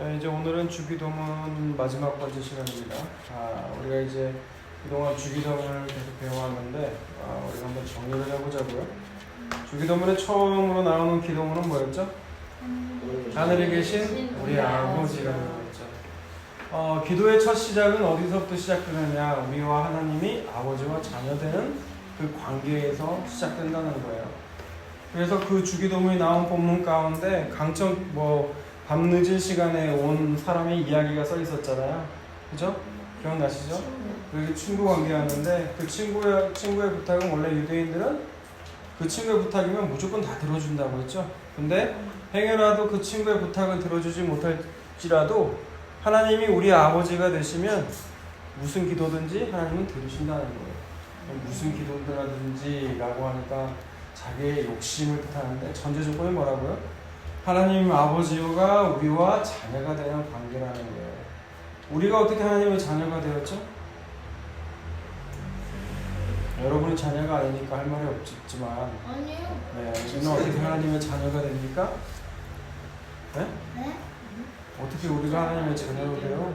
이제 오늘은 주기도문 마지막 번째 시간입니다. 우리가 이제 그동안 주기도문을 계속 배워왔는데 우리가 한번 정리를 해보자고요. 주기도문의 처음으로 나오는 기도문은 뭐였죠? 하늘에 계신 우리 아버지라는 거였죠. 기도의 첫 시작은 어디서부터 시작되느냐? 우리와 하나님이 아버지와 자녀되는 그 관계에서 시작된다는 거예요. 그래서 그 주기도문이 나온 본문 가운데 밤늦은 시간에 온 사람의 이야기가 써 있었잖아요. 그죠? 기억나시죠? 그 친구 관계였는데 그 친구의 부탁은 원래 유대인들은 그 친구의 부탁이면 무조건 다 들어준다고 했죠. 근데 행여라도 그 친구의 부탁을 들어주지 못할지라도 하나님이 우리 아버지가 되시면 무슨 기도든지 하나님은 들으신다는 거예요. 무슨 기도든지 라고 하니까 자기의 욕심을 뜻하는데 전제 조건이 뭐라고요? 하나님 아버지가 우리와 자녀가 되는 관계라는 거예요. 우리가 어떻게 하나님의 자녀가 되었죠? 여러분이 자녀가 아니니까 할 말이 없지만 아니요. 우리는 어떻게 하나님의 자녀가 됩니까? 네? 네? 어떻게 우리가 하나님의 자녀가 돼요?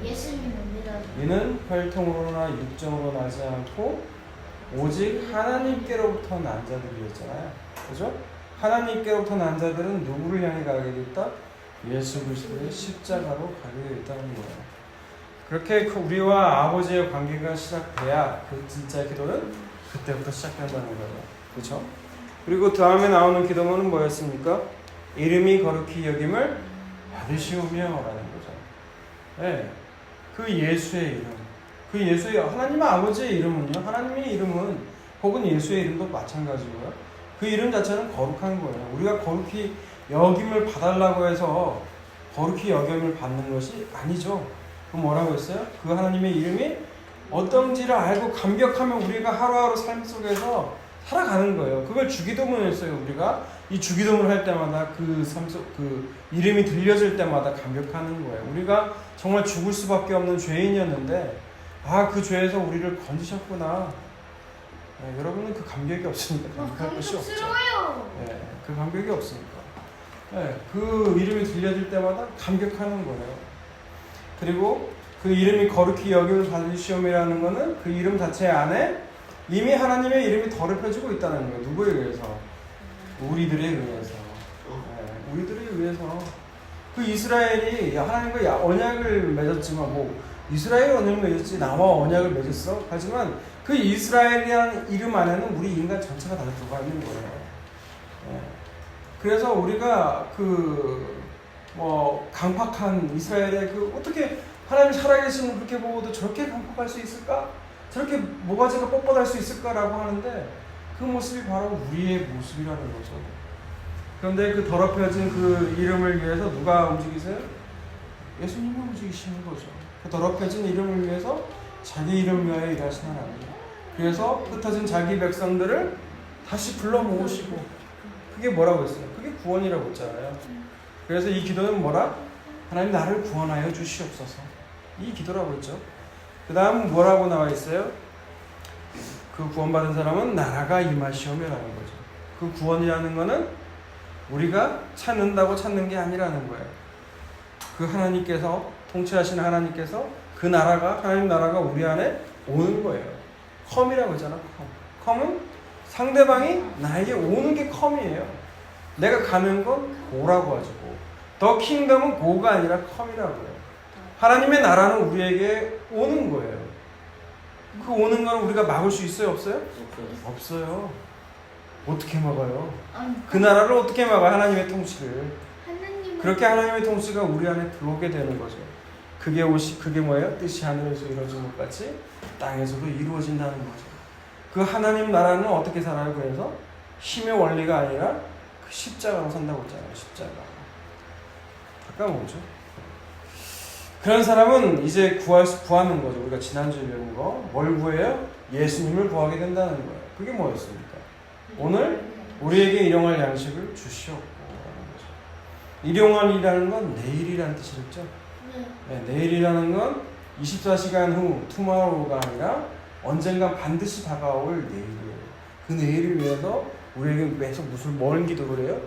예수님 믿으라고. 이는 혈통으로나 육정으로 나지 않고 오직 하나님께로부터 난 자들이었잖아요. 그죠? 하나님께로부터 난 자들은 누구를 향해 가게 됐다? 예수 그리스도의 십자가로 가게 됐다는 거예요. 그렇게 우리와 아버지의 관계가 시작돼야 그 진짜 기도는 그때부터 시작된다는 거예요. 그렇죠? 그리고 다음에 나오는 기도문은 뭐였습니까? 이름이 거룩히 여김을 받으시오며 라는 거죠. 네. 그 예수의 이름, 그 예수의 하나님 아버지의 이름은요, 하나님의 이름은 혹은 예수의 이름도 마찬가지고요. 그 이름 자체는 거룩한 거예요. 우리가 거룩히 여김을 봐달라고 해서 거룩히 여김을 받는 것이 아니죠. 그럼 뭐라고 했어요? 그 하나님의 이름이 어떤지를 알고 감격하면 우리가 하루하루 삶 속에서 살아가는 거예요. 그걸 주기도문을 했어요. 우리가 이 주기도문을 할 때마다 그 이름이 들려질 때마다 감격하는 거예요. 우리가 정말 죽을 수밖에 없는 죄인이었는데 그 죄에서 우리를 건지셨구나. 여러분은 그 감격이 없으니까 감격할 것이 없죠. 그 감격이 없으니까. 그 이름이 들려질 때마다 감격하는 거예요. 그리고 그 이름이 거룩히 여김을 받으시오이라는 거는 그 이름 자체 안에 이미 하나님의 이름이 더럽혀지고 있다는 거예요. 누구에 의해서? 우리들에 의해서. 우리들에 의해서. 그 이스라엘이 하나님과 언약을 맺었지만 이스라엘 언약을 맺었지 나와 언약을 맺었어? 하지만 그 이스라엘이라는 이름 안에는 우리 인간 전체가 다 들어가 있는 거예요. 그래서 우리가 강팍한 이스라엘의 어떻게 하나님 살아계시는 그렇게 보고도 저렇게 강팍할 수 있을까? 저렇게 모가지가 뻣뻣할 수 있을까라고 하는데 그 모습이 바로 우리의 모습이라는 거죠. 그런데 그 더럽혀진 그 이름을 위해서 누가 움직이세요? 예수님이 움직이시는 거죠. 그 더럽혀진 이름을 위해서 자기 이름 위하여 일하시는 하나님. 그래서 흩어진 자기 백성들을 다시 불러 모으시고 그게 뭐라고 했어요? 그게 구원이라고 했잖아요. 그래서 이 기도는 뭐라? 하나님 나를 구원하여 주시옵소서. 이 기도라고 했죠. 그 다음 뭐라고 나와 있어요? 그 구원받은 사람은 나라가 임하시오며라는 거죠. 그 구원이라는 거는 우리가 찾는다고 찾는 게 아니라는 거예요. 그 하나님께서 통치하시는 하나님께서 그 나라가 하나님 나라가 우리 안에 오는 거예요. 컴이라고 했잖아. 컴은 상대방이 나에게 오는 게 컴이에요. 내가 가는 건 고라고 하죠. 더 킹덤은 고가 아니라 컴이라고 해요. 하나님의 나라는 우리에게 오는 거예요. 그 오는 건 우리가 막을 수 있어요? 없어요? 없어요. 어떻게 막아요? 그 나라를 어떻게 막아요? 하나님의 통치를. 그렇게 하나님의 통치가 우리 안에 들어오게 되는 거죠. 그게 뭐예요? 뜻이 하늘에서 이루어진 것 같이 땅에서도 이루어진다는 거죠. 그 하나님 나라는 어떻게 살아요? 그래서 힘의 원리가 아니라 그 십자가로 산다고 했잖아요. 십자가. 아까 뭐죠? 그런 사람은 이제 구하는 거죠. 우리가 지난주에 배운 거. 뭘 구해요? 예수님을 구하게 된다는 거예요. 그게 뭐였습니까? 오늘 우리에게 일용할 양식을 주시옵고 라는 거죠. 일용할이라는 건 내일이라는 뜻이겠죠? 내일이라는 건 24시간 후 tomorrow가 아니라 언젠가 반드시 다가올 내일이에요. 그 내일을 위해서 우리에게 계속 뭘 기도를 해요?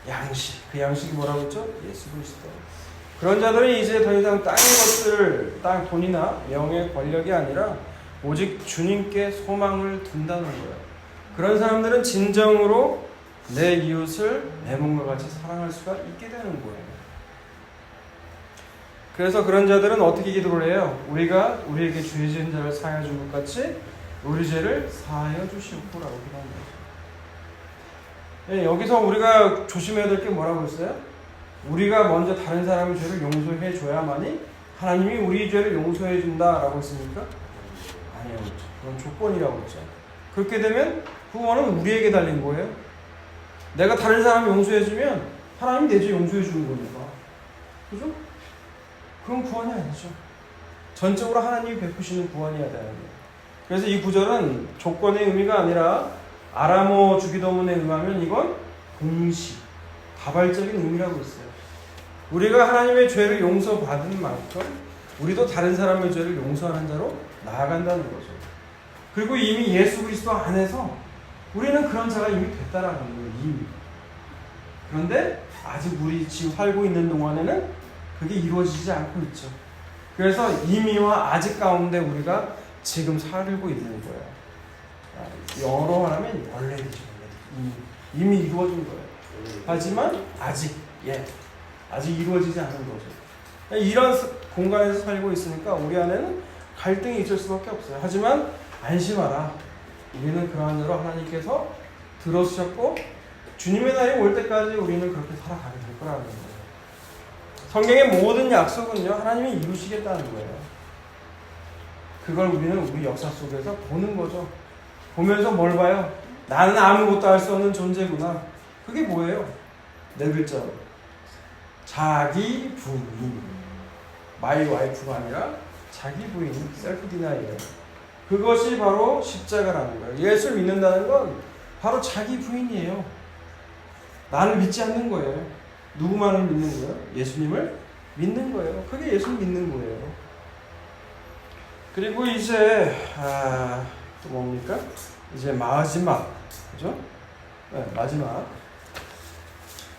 양식. 그 양식이 뭐라고 했죠? 예수 그리스도. 그런 자들이 이제 더 이상 땅의 것들, 땅 돈이나 명예, 권력이 아니라 오직 주님께 소망을 둔다는 거예요. 그런 사람들은 진정으로 내 이웃을 내 몸과 같이 사랑할 수가 있게 되는 거예요. 그래서 그런 자들은 어떻게 기도를 해요? 우리가 우리에게 죄 지은 자를 사하여 준 것 같이 우리 죄를 사하여 주시옵고라고 기도하는 거죠. 예, 여기서 우리가 조심해야 될 게 뭐라고 했어요? 우리가 먼저 다른 사람의 죄를 용서해 줘야만이 하나님이 우리 죄를 용서해 준다라고 했습니까? 아니요. 그건 조건이라고 했죠. 그렇게 되면 구원은 우리에게 달린 거예요. 내가 다른 사람 용서해 주면 하나님이 내 죄 용서해 주는 거니까. 그죠? 그건 구원이 아니죠. 전적으로 하나님이 베푸시는 구원이어야 되는 거예요. 그래서 이 구절은 조건의 의미가 아니라 아람어 주기도문에 의하면 이건 공식, 다발적인 의미라고 있어요. 우리가 하나님의 죄를 용서받은 만큼 우리도 다른 사람의 죄를 용서하는 자로 나아간다는 거죠. 그리고 이미 예수 그리스도 안에서 우리는 그런 자가 이미 됐다라는 거예요. 이미. 그런데 아직 우리 지금 살고 있는 동안에는 그게 이루어지지 않고 있죠. 그래서 이미와 아직 가운데 우리가 지금 살고 있는 거예요. 영어로 말하면 already죠. 이미 이루어진 거예요. 하지만 아직 이루어지지 않은 거죠. 이런 공간에서 살고 있으니까 우리 안에는 갈등이 있을 수밖에 없어요. 하지만 안심하라. 우리는 그러한 대로 하나님께서 들어주셨고 주님의 날이 올 때까지 우리는 그렇게 살아가게 될 거라는 거예요. 성경의 모든 약속은요, 하나님이 이루시겠다는 거예요. 그걸 우리는 우리 역사 속에서 보는 거죠. 보면서 뭘 봐요? 나는 아무것도 할 수 없는 존재구나. 그게 뭐예요? 네 글자로. 자기 부인. 마이 와이프가 아니라 자기 부인, 셀프 디나이예요. 그것이 바로 십자가라는 거예요. 예수를 믿는다는 건 바로 자기 부인이에요. 나를 믿지 않는 거예요. 누구만을 믿는 거예요? 예수님을 믿는 거예요. 그게 예수를 믿는 거예요. 그리고 이제 또 뭡니까? 이제 마지막, 그죠? 네, 마지막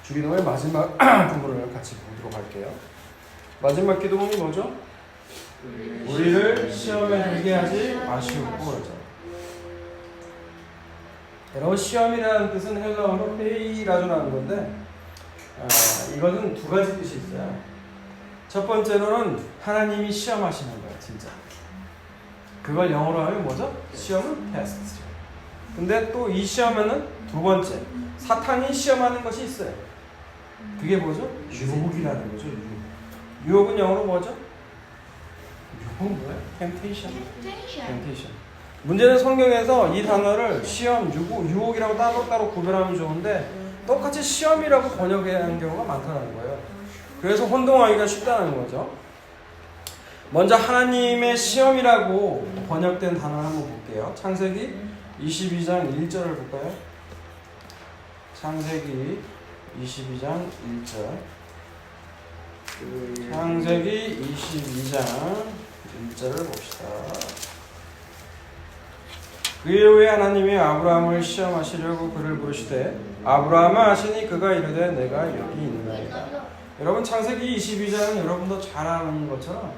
주기도문의 마지막 부분을 같이 보도록 할게요. 마지막 기도문이 뭐죠? 우리를 시험에 들게 하지 마시옵고 그러죠. 여러분, 시험이라는 뜻은 헬라어로 페이라조라는 건데 이것은 두 가지 뜻이 있어요. 첫 번째로는 하나님이 시험하시는 거예요, 진짜. 그걸 영어로 하면 뭐죠? 시험은 테스트. 근데 또 이 시험에는 두 번째, 사탄이 시험하는 것이 있어요. 그게 뭐죠? 유혹이라는 거죠. 유혹은 영어로 뭐죠? 유혹은 뭐예요? temptation. 문제는 성경에서 이 단어를 시험, 유혹이라고 따로 구별하면 좋은데 똑같이 시험이라고 번역하는 경우가 많다는 거예요. 그래서 혼동하기가 쉽다는 거죠. 먼저 하나님의 시험이라고 번역된 단어를 한번 볼게요. 창세기 22장 1절을 볼까요? 창세기 22장 1절. 창세기 22장 1절을 봅시다. 그 이후에 하나님이 아브라함을 시험하시려고 그를 부르시되 아브라함아 하시니 그가 이르되 내가 여기 있나이다. 여러분, 창세기 22장은 여러분도 잘 아는 것처럼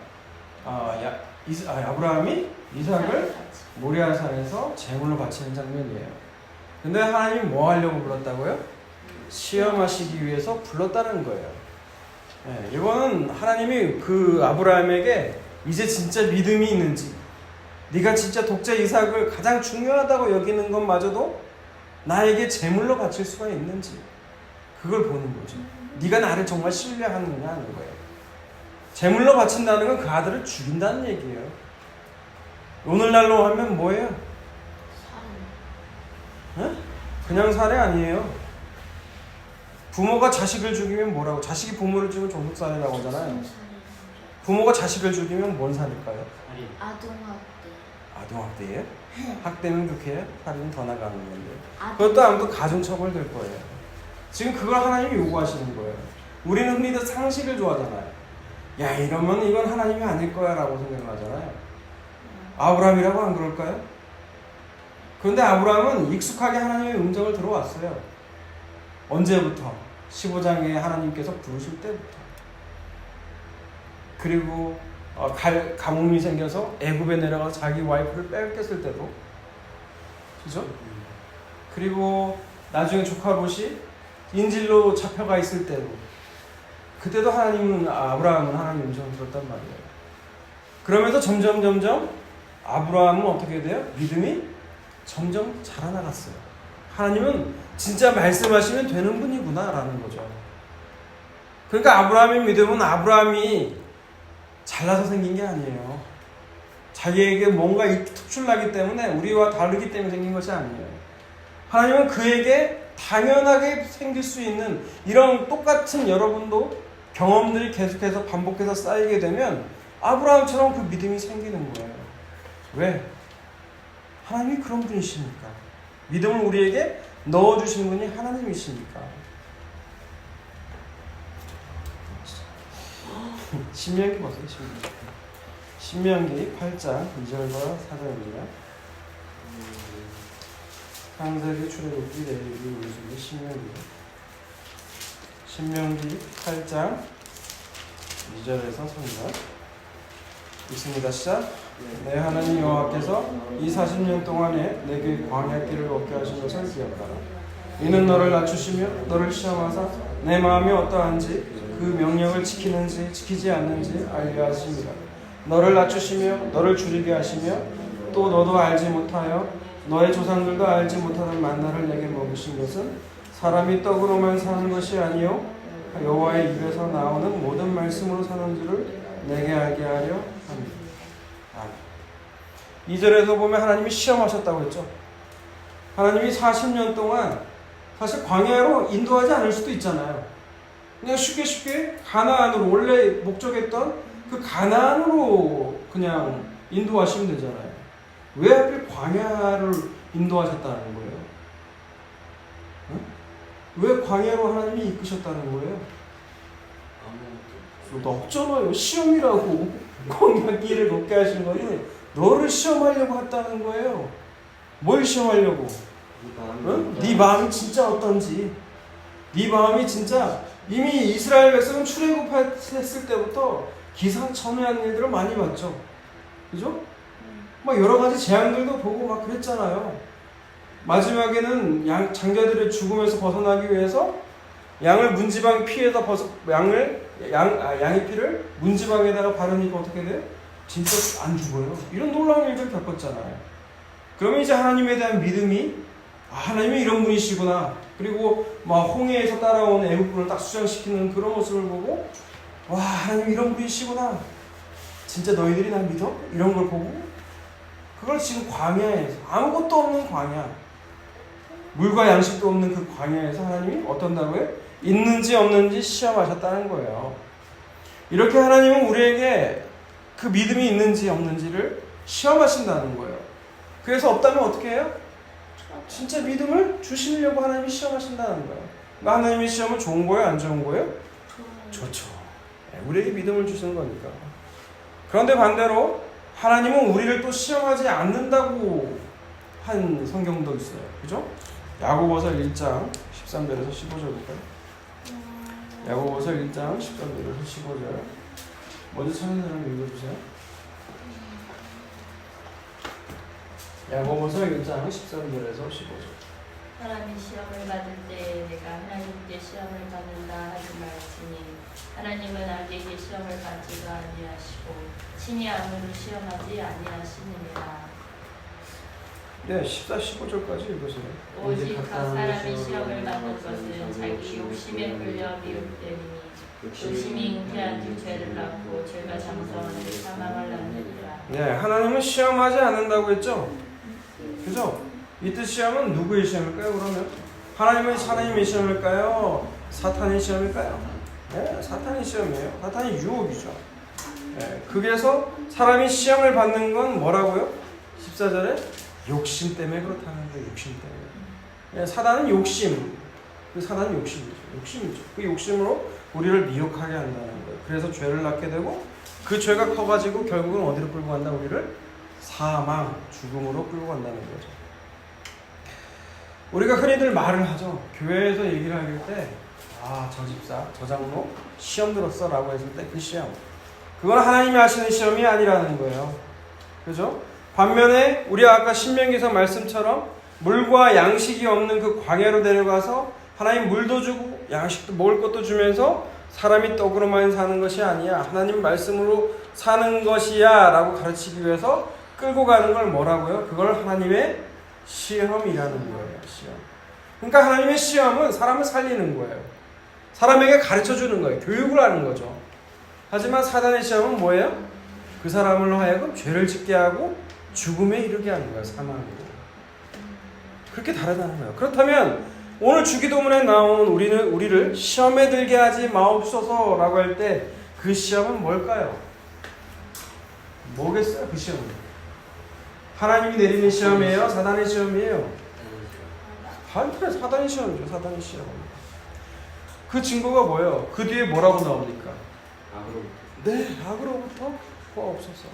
아브라함이 이삭을 모리아산에서 제물로 바치는 장면이에요. 근데 하나님이 뭐 하려고 불렀다고요? 시험하시기 위해서 불렀다는 거예요. 네, 이거는 하나님이 그 아브라함에게 이제 진짜 믿음이 있는지, 네가 진짜 독자 이삭을 가장 중요하다고 여기는 것마저도 나에게 제물로 바칠 수가 있는지 그걸 보는 거죠. 네가 나를 정말 신뢰하느냐 하는 거예요. 제물로 바친다는 건 그 아들을 죽인다는 얘기예요. 오늘날로 하면 뭐예요? 네? 그냥 살해 아니에요. 부모가 자식을 죽이면 뭐라고? 자식이 부모를 죽이면 종속살해라고 하잖아요. 부모가 자식을 죽이면 뭔 살일까요? 아동학대예요? 학대는 그렇게 살인은 더 나가는 건데 그것도 아무도 가중처벌 될 거예요. 지금 그걸 하나님이 요구하시는 거예요. 우리는 흔히들 상식을 좋아하잖아요. 야, 이러면 이건 하나님이 아닐 거야 라고 생각을 하잖아요. 아브라함이라고 안 그럴까요? 그런데 아브라함은 익숙하게 하나님의 음성을 들어왔어요. 언제부터? 15장에 하나님께서 부르실 때부터. 그리고 가뭄이 생겨서 애굽에 내려가서 자기 와이프를 뺏겼을 때도. 그죠? 그리고 나중에 조카 롯이 인질로 잡혀가 있을 때도. 그때도 아브라함은 하나님 음성을 들었단 말이에요. 그러면서 점점 아브라함은 어떻게 돼요? 믿음이 점점 자라나갔어요. 하나님은 진짜 말씀하시면 되는 분이구나 라는 거죠. 그러니까 아브라함의 믿음은 아브라함이 잘나서 생긴 게 아니에요. 자기에게 뭔가 특출나기 때문에, 우리와 다르기 때문에 생긴 것이 아니에요. 하나님은 그에게 당연하게 생길 수 있는 이런 똑같은 여러분도 경험들이 계속해서 반복해서 쌓이게 되면 아브라함처럼 그 믿음이 생기는 거예요. 왜? 하나님이 그런 분이시니까. 믿음을 우리에게 넣어주신 분이 하나님이시니까. 신명기 보세요. 신명기 8장 2절과 4절입니다. 창세기, 출애굽기, 레위기, 민수기, 신명기 8장 2절에서 3절 읽습니다. 시작. 내 하나님 여호와께서 이 40년 동안에 내게 광야 길을 걷게 하신 것을 기억하라. 이는 너를 낮추시며 너를 시험하사 내 마음이 어떠한지 그 명령을 지키는지 지키지 않는지 알게 하십니다. 너를 낮추시며 너를 줄이게 하시며 또 너도 알지 못하여 너의 조상들도 알지 못하는 만나를 내게 먹으신 것은 사람이 떡으로만 사는 것이 아니요 여호와의 입에서 나오는 모든 말씀으로 사는 줄을 내게 알게 하려 합니다. 2절에서 보면 하나님이 시험하셨다고 했죠. 하나님이 40년 동안 사실 광야로 인도하지 않을 수도 있잖아요. 그냥 쉽게 가나안으로, 원래 목적했던 그 가나안으로 그냥 인도하시면 되잖아요. 왜 하필 광야를 인도하셨다는 거예요? 응? 왜 광야로 하나님이 이끄셨다는 거예요? 없잖아요. 시험이라고. 광야 길을 걷게 하신 거는 너를 시험하려고 했다는 거예요. 뭘 시험하려고? 응? 네 마음이 진짜 어떤지. 네 마음이 진짜, 이미 이스라엘 백성은 출애굽했을 때부터 기상천외한 일들을 많이 봤죠. 그죠? 막 여러 가지 재앙들도 보고 막 그랬잖아요. 마지막에는 장자들의 죽음에서 벗어나기 위해서 양을 문지방 피에다 양의 피를 문지방에다가 바르니까 어떻게 돼요? 진짜 안 죽어요. 이런 놀라운 일들을 겪었잖아요. 그러면 이제 하나님에 대한 믿음이, 하나님이 이런 분이시구나. 그리고 막 홍해에서 따라온 애국분을 딱 수장시키는 그런 모습을 보고, 와, 하나님 이런 분이시구나. 진짜 너희들이 날 믿어? 이런 걸 보고, 그걸 지금 광야에서, 아무것도 없는 광야, 물과 양식도 없는 그 광야에서 하나님이 어떤다고요? 있는지 없는지 시험하셨다는 거예요. 이렇게 하나님은 우리에게 그 믿음이 있는지 없는지를 시험하신다는 거예요. 그래서 없다면 어떻게 해요? 진짜 믿음을 주시려고 하나님이 시험하신다는 거예요. 그러니까 하나님의 시험은 좋은 거예요? 안 좋은 거예요? 좋죠. 우리에게 믿음을 주시는 거니까. 그런데 반대로 하나님은 우리를 또 시험하지 않는다고 한 성경도 있어요. 그죠? 야고보서 1장 13절에서 15절 볼까요? 야고보서 1장 13절에서 15절. 먼저 찾는 사람 읽어주세요. 야고보서 1장 13절에서 15절. 사람이 시험을 받을 때 내가 하나님께 시험을 받는다 하지 말지니 하나님은 악에게 시험을 받지도 아니하시고 친히 아무도 시험하지 아니하시느니라. 네, 14, 15절까지 읽으세요. 오직 각 사람이 시험을 받는 것은 자기 욕심에 끌려 미혹되니 욕심이 잉태한 뒤 죄를 낳고 죄가 장성한 뒤 사망을 낳느니라. 네, 하나님은 시험하지 않는다고 했죠? 그죠? 이때 시험은 누구의 시험일까요? 그러면 하나님의 시험일까요? 사탄의 시험일까요? 네, 사탄의 시험이에요. 사탄의 유혹이죠. 네, 그래서 사람이 시험을 받는 건 뭐라고요? 14절에 욕심 때문에 그렇다는 거예요. 욕심 때문에. 네, 사단은 욕심. 그 사단은 욕심이죠. 욕심이죠. 그 욕심으로 우리를 미혹하게 한다는 거예요. 그래서 죄를 낳게 되고 그 죄가 커가지고 결국은 어디로 끌고 간다? 우리를 사망, 죽음으로 끌고 간다는 거죠. 우리가 흔히들 말을 하죠. 교회에서 얘기를 할 때 저 집사, 저 장로 시험 들었어 라고 했을 때 그 시험, 그건 하나님이 하시는 시험이 아니라는 거예요. 그죠? 반면에 우리 아까 신명기서 말씀처럼 물과 양식이 없는 그 광야로 데려가서 하나님 물도 주고 양식도 먹을 것도 주면서 사람이 떡으로만 사는 것이 아니야, 하나님 말씀으로 사는 것이야 라고 가르치기 위해서 끌고 가는 걸 뭐라고요? 그걸 하나님의 시험이라는 거예요. 시험. 그러니까 하나님의 시험은 사람을 살리는 거예요. 사람에게 가르쳐주는 거예요. 교육을 하는 거죠. 하지만 사단의 시험은 뭐예요? 그 사람으로 하여금 죄를 짓게 하고 죽음에 이르게 하는 거예요. 사망으로. 그렇게 다르다는 거예요. 그렇다면 오늘 주기도문에 나온 우리를 시험에 들게 하지 마옵소서라고 할 때 그 시험은 뭘까요? 뭐겠어요? 그 시험은 하나님이 내리는 시험이에요? 사단의 시험이에요? 사단의 시험이죠. 사단의 시험. 그 증거가 뭐예요? 그 뒤에 뭐라고 나옵니까? 악으로부터. 네, 악으로부터 구하옵소서.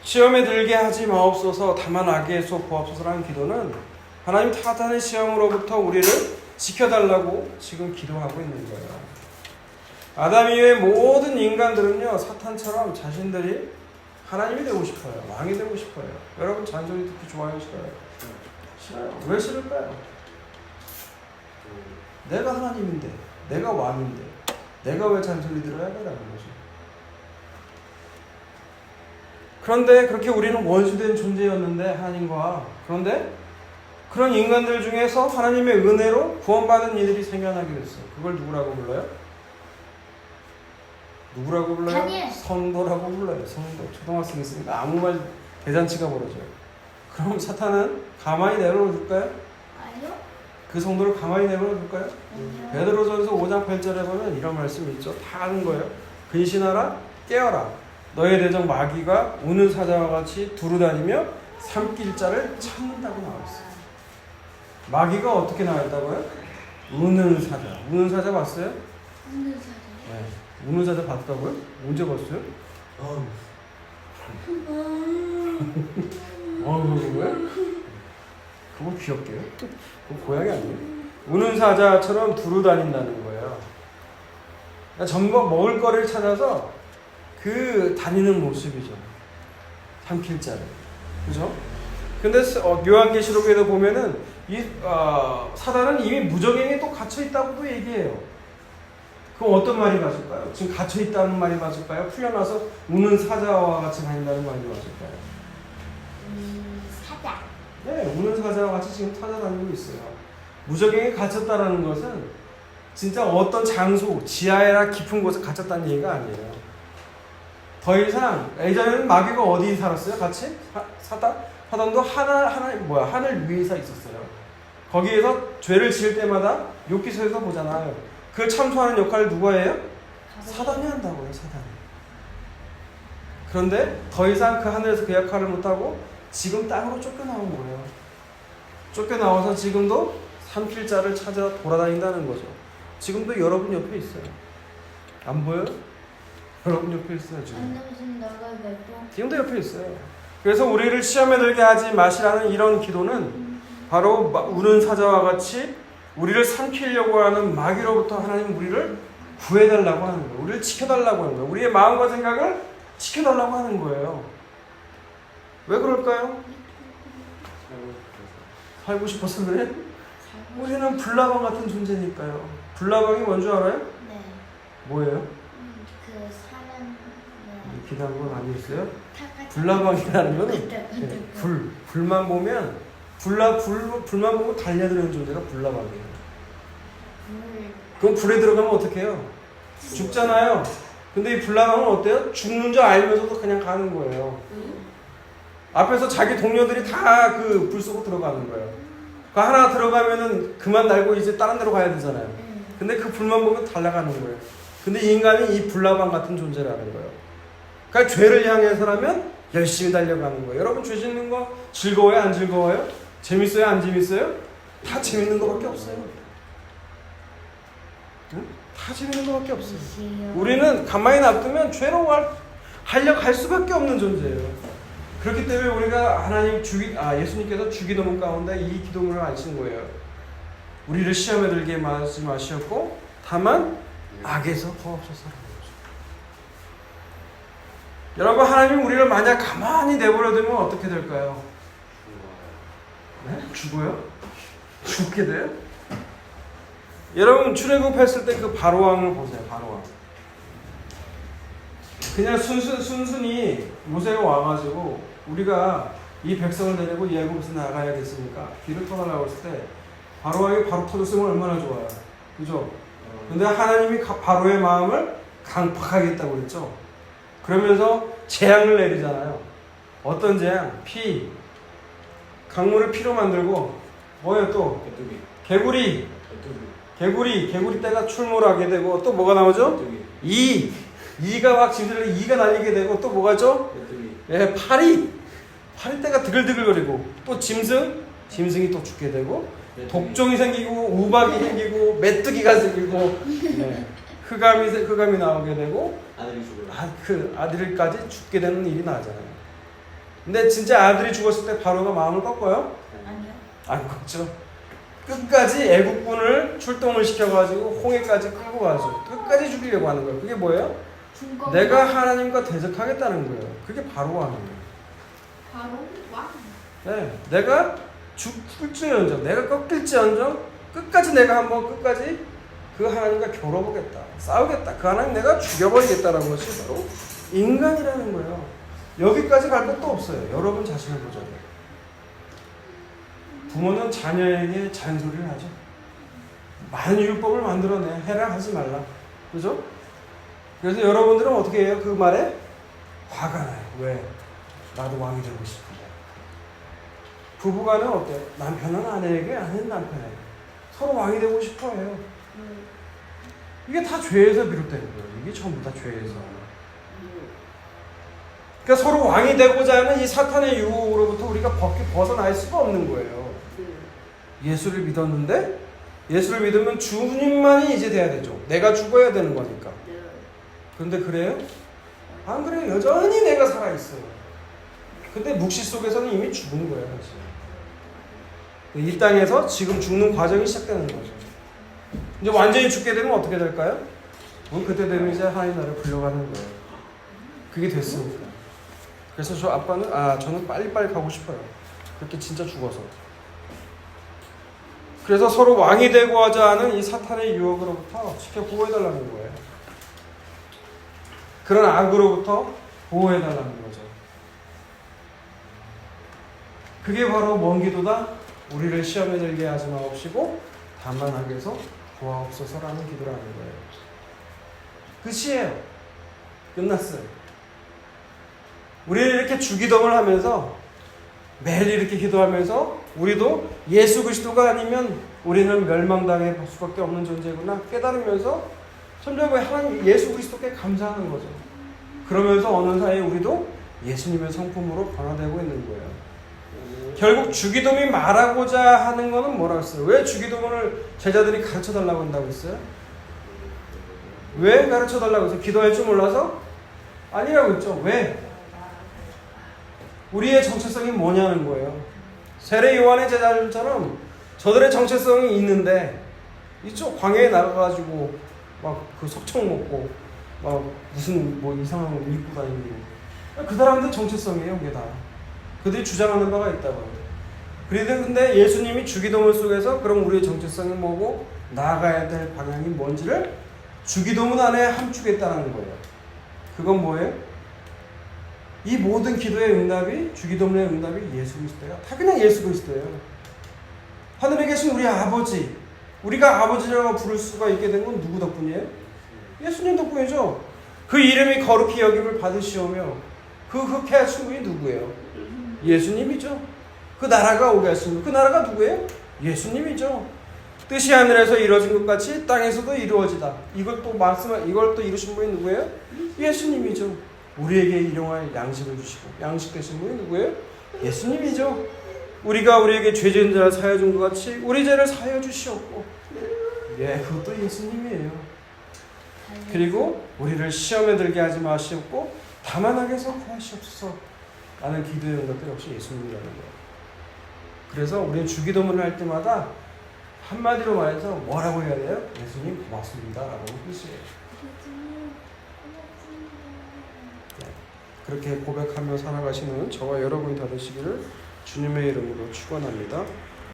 시험에 들게 하지 마옵소서, 다만 악에서 구하옵소서라는 기도는 하나님 사단의 시험으로부터 우리를 지켜달라고 지금 기도하고 있는 거예요. 아담 이후의 모든 인간들은요, 사탄처럼 자신들이 하나님이 되고 싶어요. 왕이 되고 싶어요. 여러분 잔소리 듣기 좋아요? 싫어요? 싫어요. 왜 싫을까요? 내가 하나님인데, 내가 왕인데, 내가 왜 잔소리 들어야 되라는 거죠. 그런데 그렇게 우리는 원수된 존재였는데, 하나님과, 그런데 그런 인간들 중에서 하나님의 은혜로 구원받은 이들이 생겨나게 됐어요. 그걸 누구라고 불러요? 누구라고 불러요? 다니엘. 성도라고 불러요. 성도. 초등학생 있으니까 아무 말 대잔치가 벌어져요. 그럼 사탄은 가만히 내버려둘까요? 아니요. 그 성도를 가만히 내버려둘까요? 아니요. 베드로전서 5장 8절에 보면 이런 말씀이 있죠. 다 아는 거예요. 근신하라, 깨어라. 너의 대적 마귀가 우는 사자와 같이 두루다니며 삼킬 자를 찾는다고 나와있어요. 마귀가 어떻게 나와있다고요? 우는 사자. 우는 사자 봤어요? 우는 사자. 네. 우는 사자 봤다고요? 언제 봤어요? 왜? 그거 귀엽게요? 그거 고양이 아니에요? 우는 사자처럼 두루다닌다는 거예요. 그러니까 전부 먹을 거리를 찾아서 그 다니는 모습이죠. 삼킬 자를. 그죠? 근데 요한계시록에도 보면은 사단은 이미 무적행에 또 갇혀 있다고도 얘기해요. 그럼 어떤 말이 맞을까요? 지금 갇혀 있다는 말이 맞을까요? 풀려나서 우는 사자와 같이 다닌다는 말이 맞을까요? 사자. 네, 우는 사자와 같이 지금 찾아다니고 있어요. 무적행에 갇혔다는 것은 진짜 어떤 장소, 지하에나 깊은 곳에 갇혔다는 얘기가 아니에요. 더 이상 예전에는 마귀가 어디 살았어요? 같이? 사단도 하늘 위에 있었어요. 거기에서 죄를 지을 때마다 욥기서에서 보잖아요. 그걸 참소하는 역할을 누가 해요? 사단이 한다고요. 사단이. 그런데 더 이상 그 하늘에서 그 역할을 못하고 지금 땅으로 쫓겨나온 거예요. 쫓겨나와서 지금도 삼킬 자를 찾아 돌아다닌다는 거죠. 지금도 여러분 옆에 있어요. 안 보여요? 여러분 옆에 있어요. 지금도 옆에 있어요. 그래서 우리를 시험에 들게 하지 마시라는 이런 기도는 바로 우는 사자와 같이 우리를 삼키려고 하는 마귀로부터 하나님 우리를 구해달라고 하는 거예요. 우리를 지켜달라고 하는 거예요. 우리의 마음과 생각을 지켜달라고 하는 거예요. 왜 그럴까요? 살고 싶어서 그래? 우리는 불나방 같은 존재니까요. 불나방이 뭔 줄 알아요? 네. 뭐예요? 그 사람. 네. 기대한 건 아니었어요? 불나방이라는 거는 불만 보면 불만 보면 달려드는 존재가 불나방이에요. 그럼 불에 들어가면 어떻게 해요? 죽잖아요. 근데 이 불나방은 어때요? 죽는 줄 알면서도 그냥 가는 거예요. 앞에서 자기 동료들이 다 그 불 속으로 들어가는 거예요. 그 하나 들어가면은 그만 날고 이제 다른 데로 가야 되잖아요. 근데 그 불만 보면 달려가는 거예요. 근데 인간이 이 불나방 같은 존재라는 거예요. 그러니까 죄를 향해서라면 열심히 달려가는 거예요. 여러분 죄 짓는 거 즐거워요? 안 즐거워요? 재밌어요? 안 재밌어요? 다 재밌는 거밖에 없어요. 응? 다 재밌는 거밖에 없어요. 우리는 가만히 놔두면 죄로 하려고 할 수밖에 없는 존재예요. 그렇기 때문에 우리가 예수님께서 주기도문 가운데 이 기도문을 하신 거예요. 우리를 시험에 들게 하지 마시었고 다만 악에서 구하옵소서라는 거죠. 여러분, 하나님 우리를 만약 가만히 내버려 두면 어떻게 될까요? 네? 죽어요? 죽게 돼요? 여러분, 출애굽했을 때 그 바로왕을 보세요. 바로왕. 그냥 순순히 모세가 와가지고 우리가 이 백성을 데리고 애굽에서 나가야겠으니까 길을 터달라고 했을 때 바로왕이 바로 터졌으면 얼마나 좋아요. 그죠? 근데 하나님이 바로의 마음을 강팍하겠다고 그랬죠. 그러면서 재앙을 내리잖아요. 어떤 재앙? 피. 강물을 피로 만들고 뭐예요 또? 개구리. 개구리 떼가 출몰하게 되고 또 뭐가 나오죠? 이가 막 지들을 이가 날리게 되고 또 뭐가죠? 예, 파리 떼가 드글드글거리고 또 짐승이 또 죽게 되고 독종이 생기고 우박이 생기고 메뚜기가 생기고 네, 흑암이 나오게 되고 그 아들까지 죽게 되는 일이 나잖아요. 근데 진짜 아들이 죽었을 때 바로가 마음을 꺾어요? 아니요. 안 꺾죠. 끝까지 애국군을 출동을 시켜가지고 홍해까지 끌고 가죠. 끝까지 죽이려고 하는 거예요. 그게 뭐예요? 내가 하나님과 대적하겠다는 거예요. 그게 바로 하는 거예요. 바로 왕. 네, 내가 죽을지언정, 내가 꺾일지언정 끝까지 내가 한번 끝까지 그 하나님과 겨뤄보겠다, 싸우겠다. 그 하나님 내가 죽여버리겠다라는 것이 바로 인간이라는 거예요. 여기까지 갈 것도 없어요. 여러분 자신을 보자고요. 부모는 자녀에게 잔소리를 하죠. 많은 율법을 만들어내. 해라 하지 말라. 그죠? 그래서 여러분들은 어떻게 해요? 그 말에 화가 나요. 왜? 나도 왕이 되고 싶은데. 부부간은 어때요? 남편은 아내에게, 아내는 남편에게 서로 왕이 되고 싶어 해요. 이게 다 죄에서 비롯된 거예요. 이게 전부 다 죄에서. 그러니까 서로 왕이 되고자 하는 이 사탄의 유혹으로부터 우리가 벗어날 수가 없는 거예요. 예수를 믿었는데 예수를 믿으면 주님만이 이제 돼야 되죠. 내가 죽어야 되는 거니까. 그런데 그래요? 안 그래요. 여전히 내가 살아있어요. 근데 묵시 속에서는 이미 죽은 거예요. 사실. 이 땅에서 지금 죽는 과정이 시작되는 거죠. 이제 완전히 죽게 되면 어떻게 될까요? 그때 되면 이제 하나님 나라를 불려가는 거예요. 그게 됐습니다. 그래서 저는 빨리빨리 가고 싶어요. 그렇게 진짜 죽어서. 그래서 서로 왕이 되고 하자 하는 이 사탄의 유혹으로부터 지켜 보호해달라는 거예요. 그런 악으로부터 보호해달라는 거죠. 그게 바로 먼 기도다. 우리를 시험에 들게 하지 마옵시고 다만 악에서 구하옵소서라는 기도라는 거예요. 끝이에요. 끝났어요. 우리는 이렇게 주기도문을 하면서 매일 이렇게 기도하면서 우리도 예수 그리스도가 아니면 우리는 멸망당할 수밖에 없는 존재구나 깨달으면서 점점 하나님 예수 그리스도께 감사하는 거죠. 그러면서 어느 사이에 우리도 예수님의 성품으로 변화되고 있는 거예요. 결국 주기도문이 말하고자 하는 거는 뭐라고 했어요? 왜 주기도문을 제자들이 가르쳐달라고 한다고 했어요? 왜 가르쳐달라고 했어요? 기도할 줄 몰라서? 아니라고 했죠. 왜? 우리의 정체성이 뭐냐는 거예요. 세례 요한의 제자들처럼 저들의 정체성이 있는데 이쪽 광야에 나가가지고 막 그 석청 먹고 막 무슨 뭐 이상한 거 입고 다니고 그 사람들 정체성이에요. 그게 다 그들이 주장하는 바가 있다고. 근데 예수님이 주기도문 속에서 그럼 우리의 정체성이 뭐고 나아가야 될 방향이 뭔지를 주기도문 안에 함축했다는 거예요. 그건 뭐예요? 이 모든 기도의 응답이 주기도문의 응답이 예수 그리스도예요. 다 그냥 예수 그리스도예요. 하늘에 계신 우리 아버지, 우리가 아버지라고 부를 수가 있게 된 건 누구 덕분이에요? 예수님 덕분이죠. 그 이름이 거룩히 여김을 받으시오며 그 흑해 하신 분이 누구예요? 예수님이죠. 그 나라가 오게 하신 분, 그 나라가 누구예요? 예수님이죠. 뜻이 하늘에서 이루어진 것 같이 땅에서도 이루어지다. 이걸 또 이루신 분이 누구예요? 예수님이죠. 우리에게 일용할 양식을 주시고 양식 되신 분이 누구예요? 예수님이죠. 우리가 우리에게 죄 지은 자를 사하여 준 것 같이 우리 죄를 사하여 주시옵고 그것도 예수님이에요. 그리고 우리를 시험에 들게 하지 마시옵고 다만 악에서 구하시옵소서 라는 기도의 응답도 역시 예수님이라는 거예요. 그래서 우리는 주기도문을 할 때마다 한마디로 말해서 뭐라고 해야 돼요? 예수님 고맙습니다 라고 하는 뜻이에요. 그렇게 고백하며 살아가시는 저와 여러분이 다 되시기를 주님의 이름으로 축원합니다.